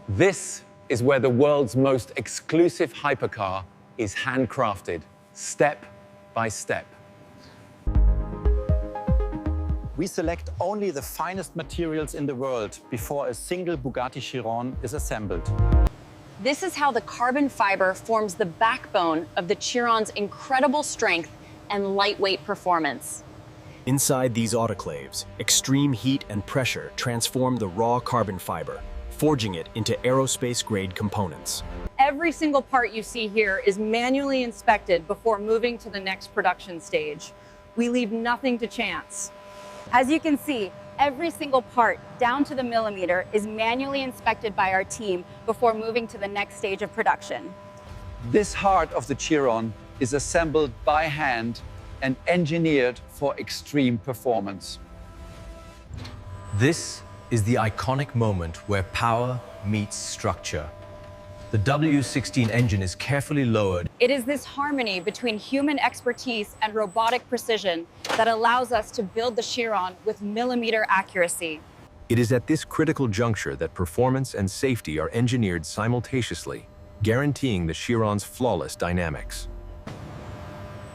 This is where the world's most exclusive hypercar is handcrafted, step by step. We select only the finest materials in the world before a single Bugatti Chiron is assembled. This is how the carbon fiber forms the backbone of the Chiron's incredible strength and lightweight performance. Inside these autoclaves, extreme heat and pressure transform the raw carbon fiber, forging it into aerospace-grade components. Every single part you see here is manually inspected before moving to the next production stage. We leave nothing to chance. As you can see, every single part, down to the millimeter, is manually inspected by our team before moving to the next stage of production. This heart of the Chiron is assembled by hand and engineered for extreme performance. This is the iconic moment where power meets structure. The W16 engine is carefully lowered. It is this harmony between human expertise and robotic precision that allows us to build the Chiron with millimeter accuracy. It is at this critical juncture that performance and safety are engineered simultaneously, guaranteeing the Chiron's flawless dynamics.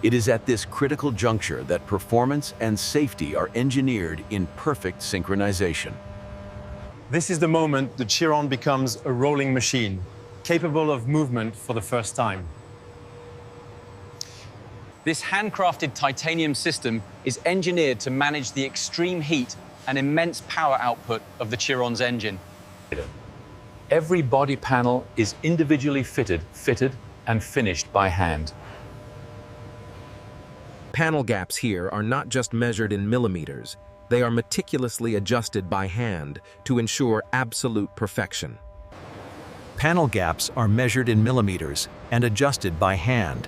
It is at this critical juncture that performance and safety are engineered in perfect synchronization. This is the moment the Chiron becomes a rolling machine, capable of movement for the first time. This handcrafted titanium system is engineered to manage the extreme heat and immense power output of the Chiron's engine. Every body panel is individually fitted and finished by hand. Panel gaps here are not just measured in millimeters, they are meticulously adjusted by hand to ensure absolute perfection. Panel gaps are measured in millimeters and adjusted by hand.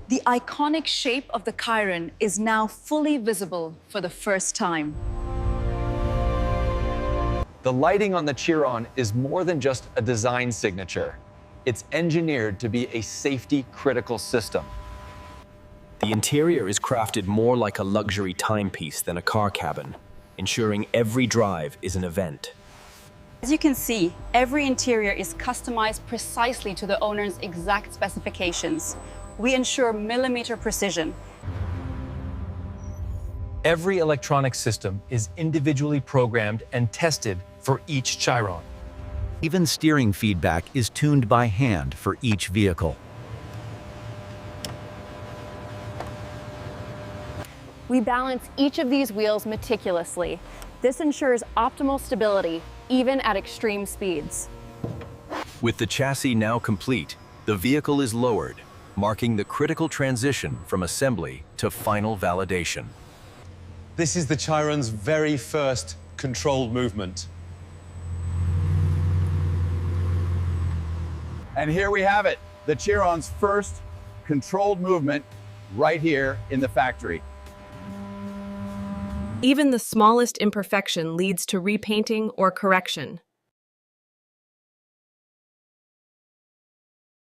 The iconic shape of the Chiron is now fully visible for the first time. The lighting on the Chiron is more than just a design signature. It's engineered to be a safety-critical system. The interior is crafted more like a luxury timepiece than a car cabin, ensuring every drive is an event. As you can see, every interior is customized precisely to the owner's exact specifications. We ensure millimeter precision. Every electronic system is individually programmed and tested for each Chiron. Even steering feedback is tuned by hand for each vehicle. We balance each of these wheels meticulously. This ensures optimal stability, even at extreme speeds. With the chassis now complete, the vehicle is lowered, marking the critical transition from assembly to final validation. This is the Chiron's very first controlled movement. And here we have it, the Chiron's first controlled movement right here in the factory. Even the smallest imperfection leads to repainting or correction.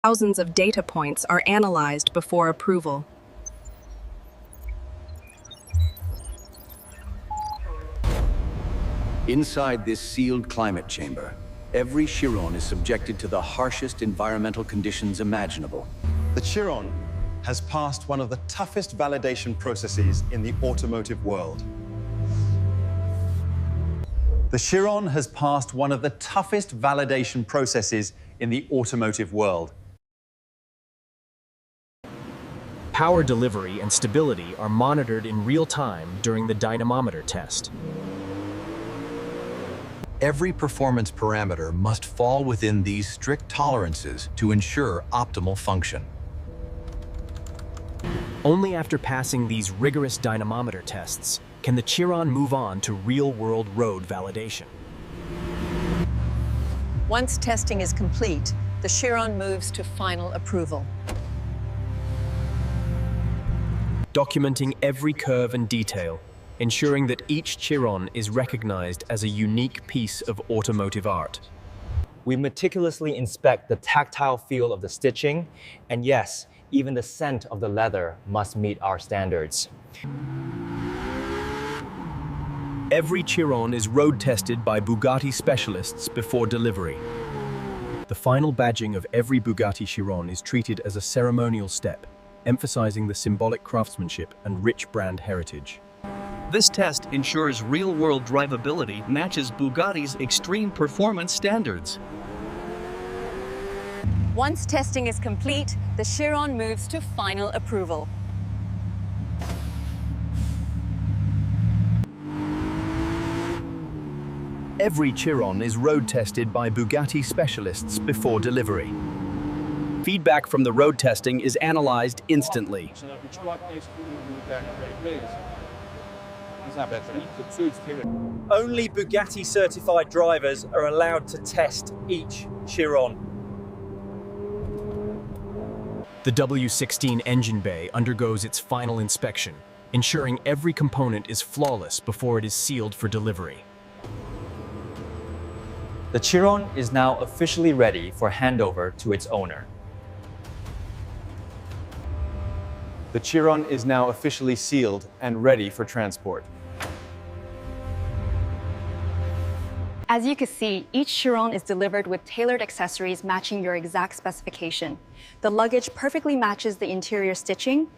Thousands of data points are analyzed before approval. Inside this sealed climate chamber, every Chiron is subjected to the harshest environmental conditions imaginable. The Chiron has passed one of the toughest validation processes in the automotive world. The Chiron has passed one of the toughest validation processes in the automotive world. Power delivery and stability are monitored in real time during the dynamometer test. Every performance parameter must fall within these strict tolerances to ensure optimal function. Only after passing these rigorous dynamometer tests can the Chiron move on to real-world road validation. Once testing is complete, the Chiron moves to final approval. Documenting every curve and detail, ensuring that each Chiron is recognized as a unique piece of automotive art. We meticulously inspect the tactile feel of the stitching, and yes, even the scent of the leather must meet our standards. Every Chiron is road tested by Bugatti specialists before delivery. The final badging of every Bugatti Chiron is treated as a ceremonial step, emphasizing the symbolic craftsmanship and rich brand heritage. This test ensures real-world drivability matches Bugatti's extreme performance standards. Once testing is complete, the Chiron moves to final approval. Every Chiron is road tested by Bugatti specialists before delivery. Feedback from the road testing is analyzed instantly. Only Bugatti certified drivers are allowed to test each Chiron. The W16 engine bay undergoes its final inspection, ensuring every component is flawless before it is sealed for delivery. The Chiron is now officially ready for handover to its owner. The Chiron is now officially sealed and ready for transport. As you can see, each Chiron is delivered with tailored accessories matching your exact specification. The luggage perfectly matches the interior stitching.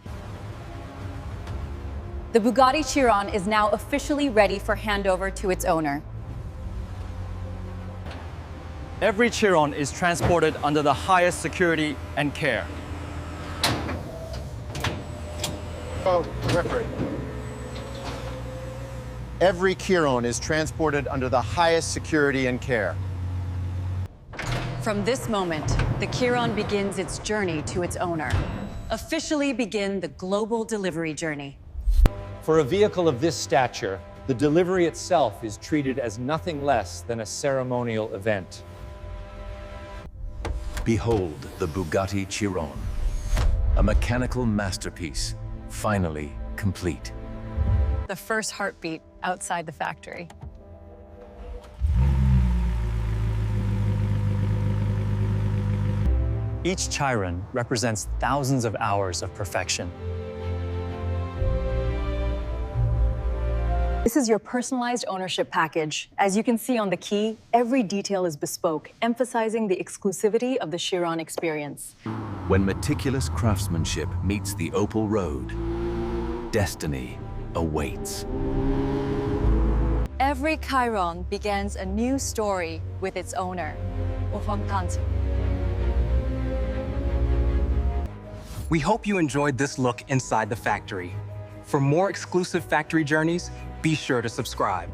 The Bugatti Chiron is now officially ready for handover to its owner. Every Chiron is transported under the highest security and care. Every Chiron is transported under the highest security and care. From this moment, the Chiron begins its journey to its owner. Officially begin the global delivery journey. For a vehicle of this stature, the delivery itself is treated as nothing less than a ceremonial event. Behold the Bugatti Chiron, a mechanical masterpiece, finally complete. The first heartbeat outside the factory. Each Chiron represents thousands of hours of perfection. This is your personalized ownership package. As you can see on the key, every detail is bespoke, emphasizing the exclusivity of the Chiron experience. When meticulous craftsmanship meets the Opal Road, destiny awaits. Every Chiron begins a new story with its owner. We hope you enjoyed this look inside the factory. For more exclusive factory journeys, be sure to subscribe.